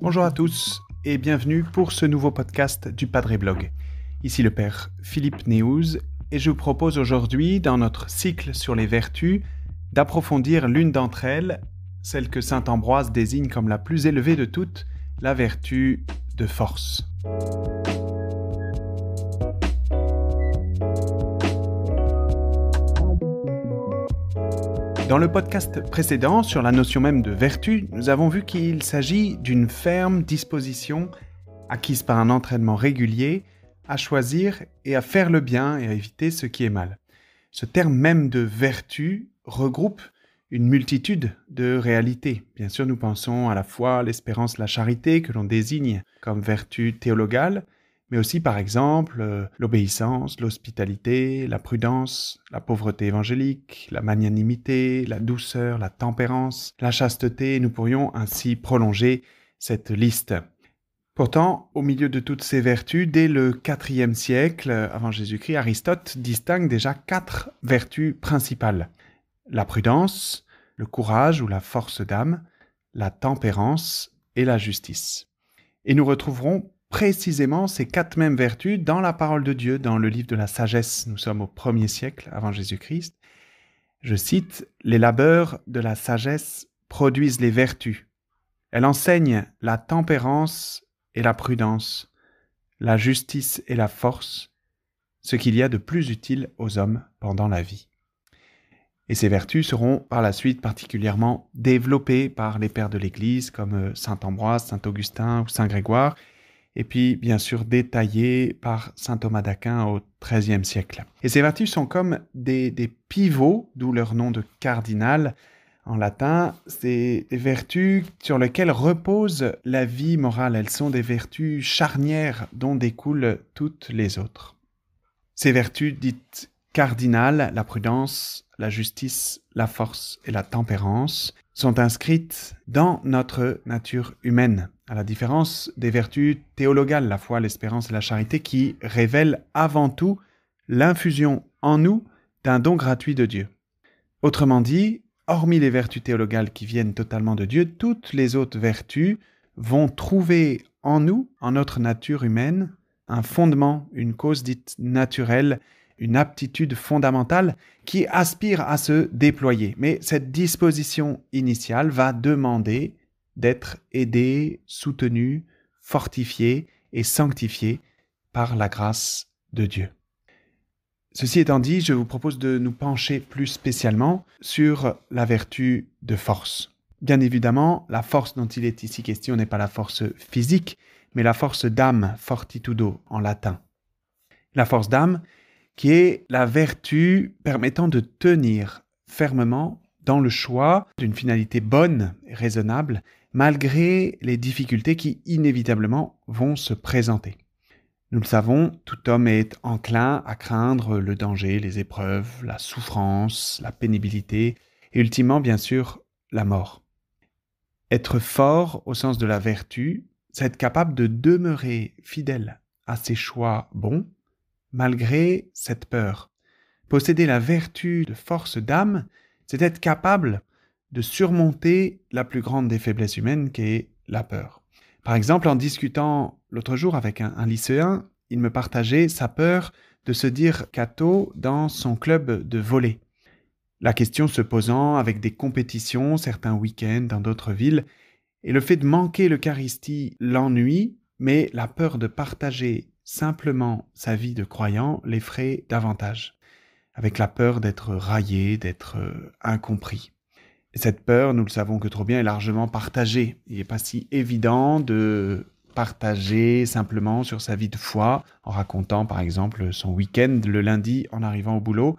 Bonjour à tous et bienvenue pour ce nouveau podcast du Padre Blog. Ici le Père Philippe Néouz et je vous propose aujourd'hui, dans notre cycle sur les vertus, d'approfondir l'une d'entre elles, celle que saint Ambroise désigne comme la plus élevée de toutes, la vertu de force. Dans le podcast précédent, sur la notion même de vertu, nous avons vu qu'il s'agit d'une ferme disposition acquise par un entraînement régulier à choisir et à faire le bien et à éviter ce qui est mal. Ce terme même de vertu regroupe une multitude de réalités. Bien sûr, nous pensons à la foi, l'espérance, la charité que l'on désigne comme vertu théologale, mais aussi par exemple l'obéissance, l'hospitalité, la prudence, la pauvreté évangélique, la magnanimité, la douceur, la tempérance, la chasteté. Nous pourrions ainsi prolonger cette liste. Pourtant, au milieu de toutes ces vertus, dès le IVe siècle avant Jésus-Christ, Aristote distingue déjà 4 vertus principales. La prudence, le courage ou la force d'âme, la tempérance et la justice. Et nous retrouverons précisément ces 4 mêmes vertus dans la parole de Dieu, dans le livre de la sagesse. Nous sommes au 1er siècle avant Jésus-Christ. Je cite, « Les labeurs de la sagesse produisent les vertus. Elle enseigne la tempérance et la prudence, la justice et la force, ce qu'il y a de plus utile aux hommes pendant la vie. » Et ces vertus seront par la suite particulièrement développées par les pères de l'Église comme saint Ambroise, saint Augustin ou saint Grégoire, et puis bien sûr détaillées par saint Thomas d'Aquin au XIIIe siècle. Et ces vertus sont comme des pivots, d'où leur nom de cardinal en latin. C'est des vertus sur lesquelles repose la vie morale. Elles sont des vertus charnières dont découlent toutes les autres. Ces vertus dites cardinales, la prudence, la justice, la force et la tempérance, sont inscrites dans notre nature humaine, à la différence des vertus théologales, la foi, l'espérance et la charité, qui révèlent avant tout l'infusion en nous d'un don gratuit de Dieu. Autrement dit, hormis les vertus théologales qui viennent totalement de Dieu, toutes les autres vertus vont trouver en nous, en notre nature humaine, un fondement, une cause dite naturelle, une aptitude fondamentale qui aspire à se déployer. Mais cette disposition initiale va demander d'être aidée, soutenue, fortifiée et sanctifiée par la grâce de Dieu. Ceci étant dit, je vous propose de nous pencher plus spécialement sur la vertu de force. Bien évidemment, la force dont il est ici question n'est pas la force physique, mais la force d'âme, fortitudo en latin. La force d'âme, qui est la vertu permettant de tenir fermement dans le choix d'une finalité bonne et raisonnable, malgré les difficultés qui inévitablement vont se présenter. Nous le savons, tout homme est enclin à craindre le danger, les épreuves, la souffrance, la pénibilité et ultimement, bien sûr, la mort. Être fort au sens de la vertu, c'est être capable de demeurer fidèle à ses choix bons, malgré cette peur. Posséder la vertu de force d'âme, c'est être capable de surmonter la plus grande des faiblesses humaines qui est la peur. Par exemple, en discutant l'autre jour avec un lycéen, il me partageait sa peur de se dire catho dans son club de volley. La question se posant avec des compétitions, certains week-ends dans d'autres villes, et le fait de manquer l'Eucharistie l'ennuie, mais la peur de partager simplement sa vie de croyant l'effraie davantage, avec la peur d'être raillé, d'être incompris. Et cette peur, nous le savons que trop bien, est largement partagée. Il n'est pas si évident de partager simplement sur sa vie de foi, en racontant par exemple son week-end le lundi en arrivant au boulot,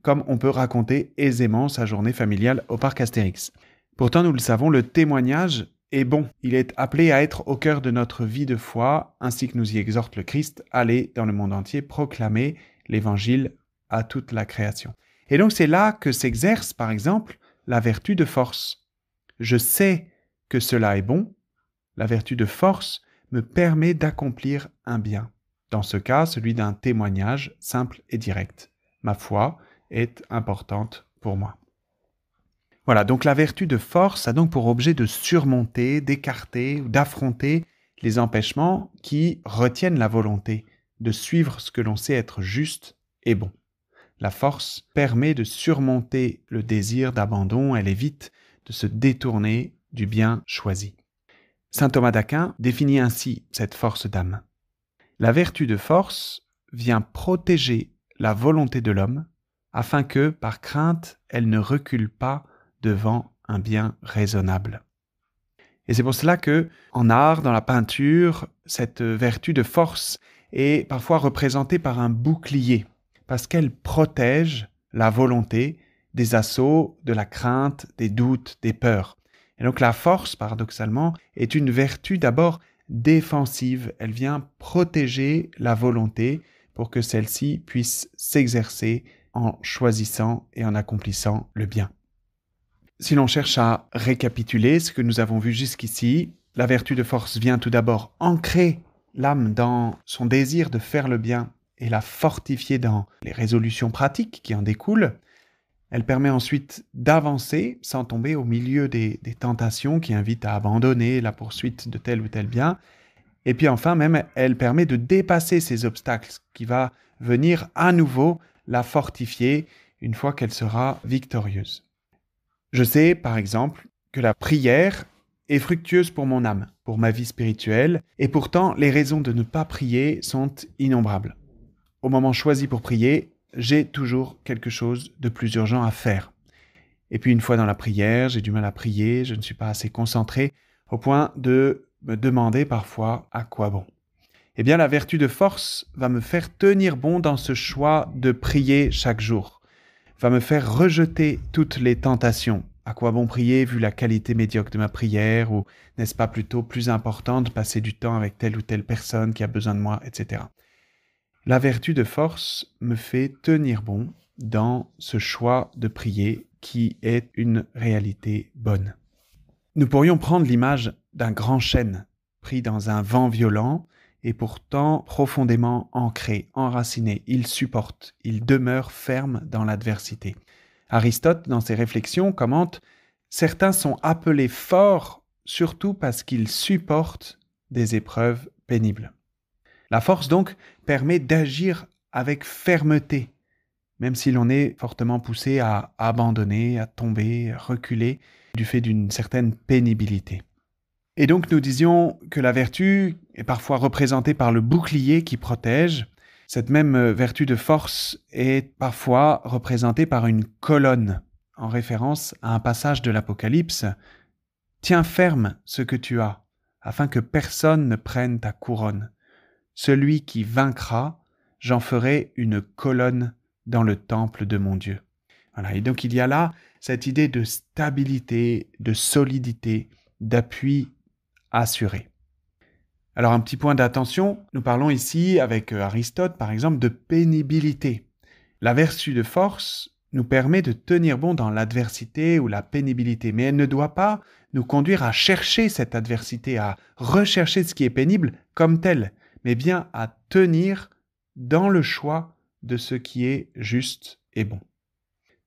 comme on peut raconter aisément sa journée familiale au parc Astérix. Pourtant, nous le savons, le témoignage est bon. Il est appelé à être au cœur de notre vie de foi, ainsi que nous y exhorte le Christ, allez dans le monde entier proclamer l'évangile à toute la création. Et donc c'est là que s'exerce, par exemple, la vertu de force. Je sais que cela est bon, la vertu de force me permet d'accomplir un bien. Dans ce cas, celui d'un témoignage simple et direct. Ma foi est importante pour moi. Voilà, donc la vertu de force a donc pour objet de surmonter, d'écarter ou d'affronter les empêchements qui retiennent la volonté de suivre ce que l'on sait être juste et bon. La force permet de surmonter le désir d'abandon, elle évite de se détourner du bien choisi. Saint Thomas d'Aquin définit ainsi cette force d'âme. La vertu de force vient protéger la volonté de l'homme afin que, par crainte, elle ne recule pas devant un bien raisonnable. Et c'est pour cela que, en art, dans la peinture, cette vertu de force est parfois représentée par un bouclier, parce qu'elle protège la volonté des assauts, de la crainte, des doutes, des peurs. Et donc la force, paradoxalement, est une vertu d'abord défensive. Elle vient protéger la volonté pour que celle-ci puisse s'exercer en choisissant et en accomplissant le bien. Si l'on cherche à récapituler ce que nous avons vu jusqu'ici, la vertu de force vient tout d'abord ancrer l'âme dans son désir de faire le bien et la fortifier dans les résolutions pratiques qui en découlent. Elle permet ensuite d'avancer sans tomber au milieu des tentations qui invitent à abandonner la poursuite de tel ou tel bien. Et puis enfin même, elle permet de dépasser ces obstacles, ce qui va venir à nouveau la fortifier une fois qu'elle sera victorieuse. Je sais, par exemple, que la prière est fructueuse pour mon âme, pour ma vie spirituelle, et pourtant les raisons de ne pas prier sont innombrables. Au moment choisi pour prier, j'ai toujours quelque chose de plus urgent à faire. Et puis une fois dans la prière, j'ai du mal à prier, je ne suis pas assez concentré, au point de me demander parfois à quoi bon. Eh bien, la vertu de force va me faire tenir bon dans ce choix de prier chaque jour, va me faire rejeter toutes les tentations. À quoi bon prier vu la qualité médiocre de ma prière, ou n'est-ce pas plutôt plus important de passer du temps avec telle ou telle personne qui a besoin de moi, etc. La vertu de force me fait tenir bon dans ce choix de prier qui est une réalité bonne. Nous pourrions prendre l'image d'un grand chêne pris dans un vent violent et pourtant profondément ancré, enraciné. Il supporte, il demeure ferme dans l'adversité. Aristote, dans ses réflexions, commente « Certains sont appelés forts surtout parce qu'ils supportent des épreuves pénibles ». La force, donc, permet d'agir avec fermeté, même si l'on est fortement poussé à abandonner, à tomber, à reculer, du fait d'une certaine pénibilité. Et donc, nous disions que la vertu est parfois représentée par le bouclier qui protège. Cette même vertu de force est parfois représentée par une colonne, en référence à un passage de l'Apocalypse. « Tiens ferme ce que tu as, afin que personne ne prenne ta couronne. Celui qui vaincra, j'en ferai une colonne dans le temple de mon Dieu. » Voilà, et donc il y a là cette idée de stabilité, de solidité, d'appui assuré. Alors un petit point d'attention, nous parlons ici avec Aristote par exemple de pénibilité. La vertu de force nous permet de tenir bon dans l'adversité ou la pénibilité, mais elle ne doit pas nous conduire à chercher cette adversité, à rechercher ce qui est pénible comme tel, mais bien à tenir dans le choix de ce qui est juste et bon.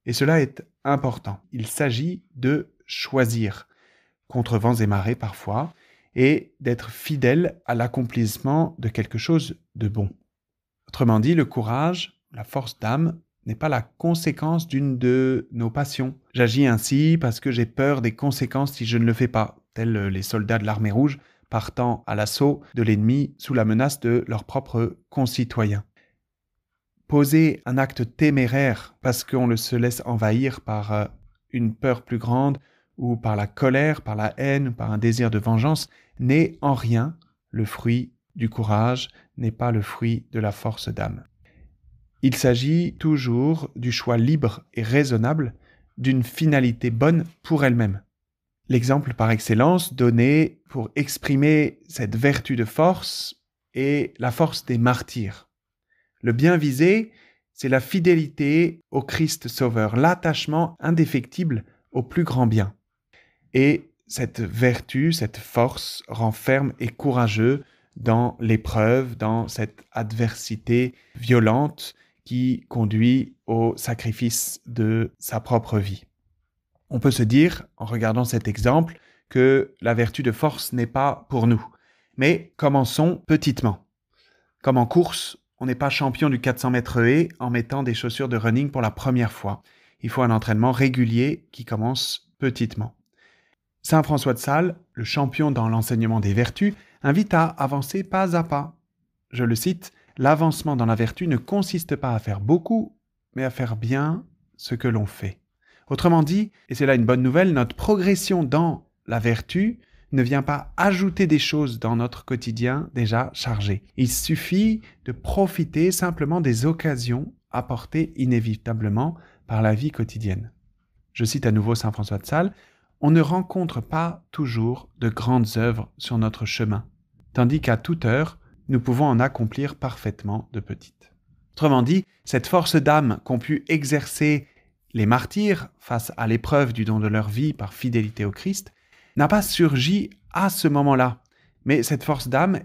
Et cela est important. Il s'agit de choisir, contre vents et marées parfois, et d'être fidèle à l'accomplissement de quelque chose de bon. Autrement dit, le courage, la force d'âme, n'est pas la conséquence d'une de nos passions. J'agis ainsi parce que j'ai peur des conséquences si je ne le fais pas, tels les soldats de l'armée rouge partant à l'assaut de l'ennemi sous la menace de leurs propres concitoyens. Poser un acte téméraire parce qu'on se laisse envahir par une peur plus grande ou par la colère, par la haine, par un désir de vengeance, n'est en rien le fruit du courage, n'est pas le fruit de la force d'âme. Il s'agit toujours du choix libre et raisonnable d'une finalité bonne pour elle-même. L'exemple par excellence donné pour exprimer cette vertu de force est la force des martyrs. Le bien visé, c'est la fidélité au Christ Sauveur, l'attachement indéfectible au plus grand bien. Et cette vertu, cette force rend ferme et courageux dans l'épreuve, dans cette adversité violente qui conduit au sacrifice de sa propre vie. On peut se dire, en regardant cet exemple, que la vertu de force n'est pas pour nous. Mais commençons petitement. Comme en course, on n'est pas champion du 400 mètres haies en mettant des chaussures de running pour la première fois. Il faut un entraînement régulier qui commence petitement. Saint François de Sales, le champion dans l'enseignement des vertus, invite à avancer pas à pas. Je le cite, « L'avancement dans la vertu ne consiste pas à faire beaucoup, mais à faire bien ce que l'on fait. » Autrement dit, et c'est là une bonne nouvelle, notre progression dans la vertu ne vient pas ajouter des choses dans notre quotidien déjà chargé. Il suffit de profiter simplement des occasions apportées inévitablement par la vie quotidienne. Je cite à nouveau Saint François de Sales, « On ne rencontre pas toujours de grandes œuvres sur notre chemin, tandis qu'à toute heure, nous pouvons en accomplir parfaitement de petites. » Autrement dit, cette force d'âme qu'ont pu exercer les martyrs face à l'épreuve du don de leur vie par fidélité au Christ n'a pas surgi à ce moment-là, mais cette force d'âme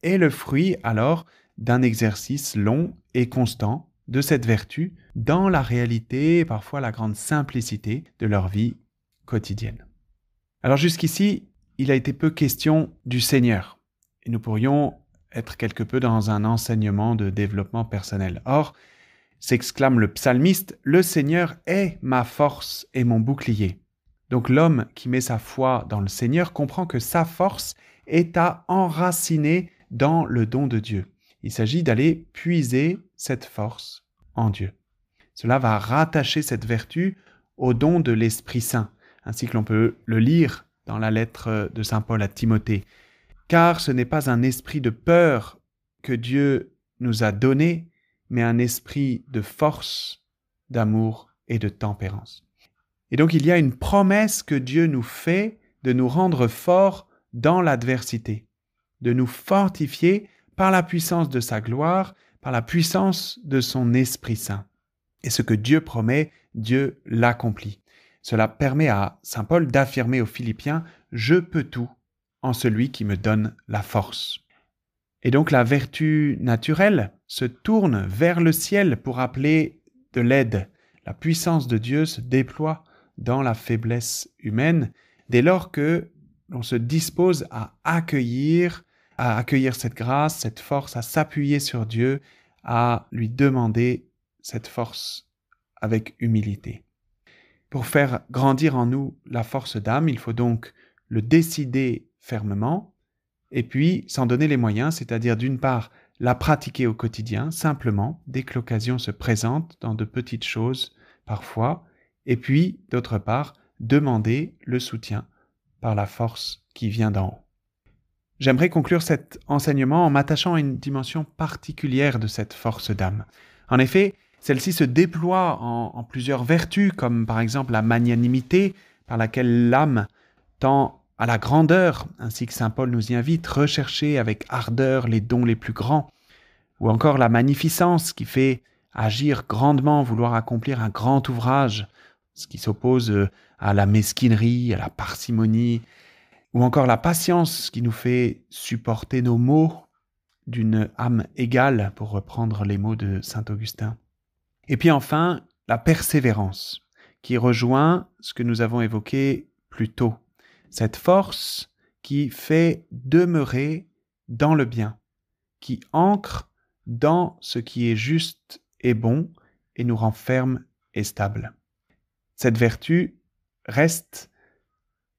est le fruit alors d'un exercice long et constant de cette vertu dans la réalité et parfois la grande simplicité de leur vie quotidienne. Alors jusqu'ici, il a été peu question du Seigneur et nous pourrions être quelque peu dans un enseignement de développement personnel. Or, s'exclame le psalmiste, « Le Seigneur est ma force et mon bouclier. » Donc l'homme qui met sa foi dans le Seigneur comprend que sa force est à enraciner dans le don de Dieu. Il s'agit d'aller puiser cette force en Dieu. Cela va rattacher cette vertu au don de l'Esprit Saint, ainsi que l'on peut le lire dans la lettre de Saint Paul à Timothée. Car ce n'est pas un esprit de peur que Dieu nous a donné, mais un esprit de force, d'amour et de tempérance. Et donc il y a une promesse que Dieu nous fait de nous rendre forts dans l'adversité, de nous fortifier par la puissance de sa gloire, par la puissance de son Esprit Saint. Et ce que Dieu promet, Dieu l'accomplit. Cela permet à Saint Paul d'affirmer aux Philippiens « Je peux tout en celui qui me donne la force ». Et donc la vertu naturelle se tourne vers le ciel pour appeler de l'aide. La puissance de Dieu se déploie dans la faiblesse humaine dès lors que l'on se dispose à accueillir cette grâce, cette force, à s'appuyer sur Dieu, à lui demander cette force avec humilité. Pour faire grandir en nous la force d'âme, il faut donc le décider fermement, et puis s'en donner les moyens, c'est-à-dire d'une part la pratiquer au quotidien, simplement, dès que l'occasion se présente, dans de petites choses parfois, et puis d'autre part, demander le soutien par la force qui vient d'en haut. J'aimerais conclure cet enseignement en m'attachant à une dimension particulière de cette force d'âme. En effet, celle-ci se déploie en plusieurs vertus, comme par exemple la magnanimité, par laquelle l'âme tend à la grandeur, ainsi que saint Paul nous y invite, rechercher avec ardeur les dons les plus grands, ou encore la magnificence qui fait agir grandement, vouloir accomplir un grand ouvrage, ce qui s'oppose à la mesquinerie, à la parcimonie, ou encore la patience qui nous fait supporter nos maux d'une âme égale, pour reprendre les mots de saint Augustin. Et puis enfin, la persévérance, qui rejoint ce que nous avons évoqué plus tôt. Cette force qui fait demeurer dans le bien, qui ancre dans ce qui est juste et bon et nous rend fermes et stables. Cette vertu reste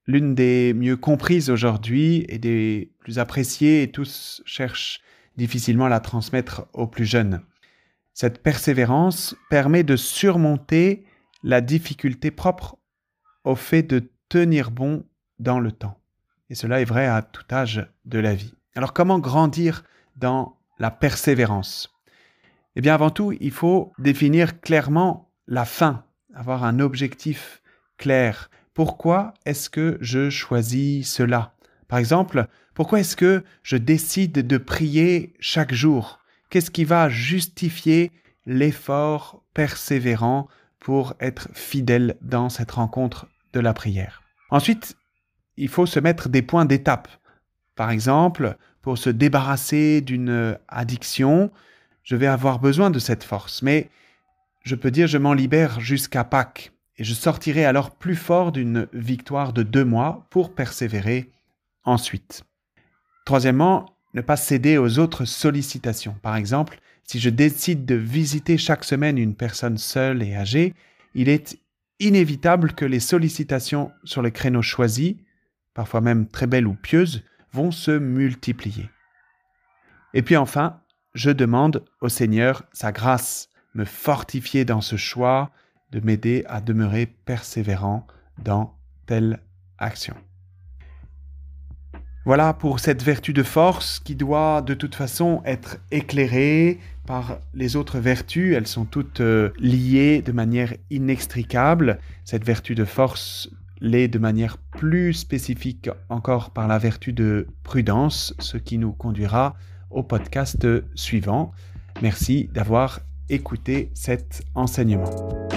l'une des mieux comprises aujourd'hui et des plus appréciées, et tous cherchent difficilement à la transmettre aux plus jeunes. Cette persévérance permet de surmonter la difficulté propre au fait de tenir bon dans le temps. Et cela est vrai à tout âge de la vie. Alors comment grandir dans la persévérance ? Eh bien avant tout, il faut définir clairement la fin, avoir un objectif clair. Pourquoi est-ce que je choisis cela ? Par exemple, pourquoi est-ce que je décide de prier chaque jour ? Qu'est-ce qui va justifier l'effort persévérant pour être fidèle dans cette rencontre de la prière ? Ensuite, il faut se mettre des points d'étape. Par exemple, pour se débarrasser d'une addiction, je vais avoir besoin de cette force, mais je peux dire je m'en libère jusqu'à Pâques et je sortirai alors plus fort d'une victoire de 2 mois pour persévérer ensuite. Troisièmement, ne pas céder aux autres sollicitations. Par exemple, si je décide de visiter chaque semaine une personne seule et âgée, il est inévitable que les sollicitations sur les créneaux choisis, parfois même très belles ou pieuses, vont se multiplier. Et puis enfin, je demande au Seigneur sa grâce, me fortifier dans ce choix, de m'aider à demeurer persévérant dans telle action. Voilà pour cette vertu de force qui doit de toute façon être éclairée par les autres vertus. Elles sont toutes liées de manière inextricable. Cette vertu de force l'est de manière plus spécifique encore par la vertu de prudence, ce qui nous conduira au podcast suivant. Merci d'avoir écouté cet enseignement.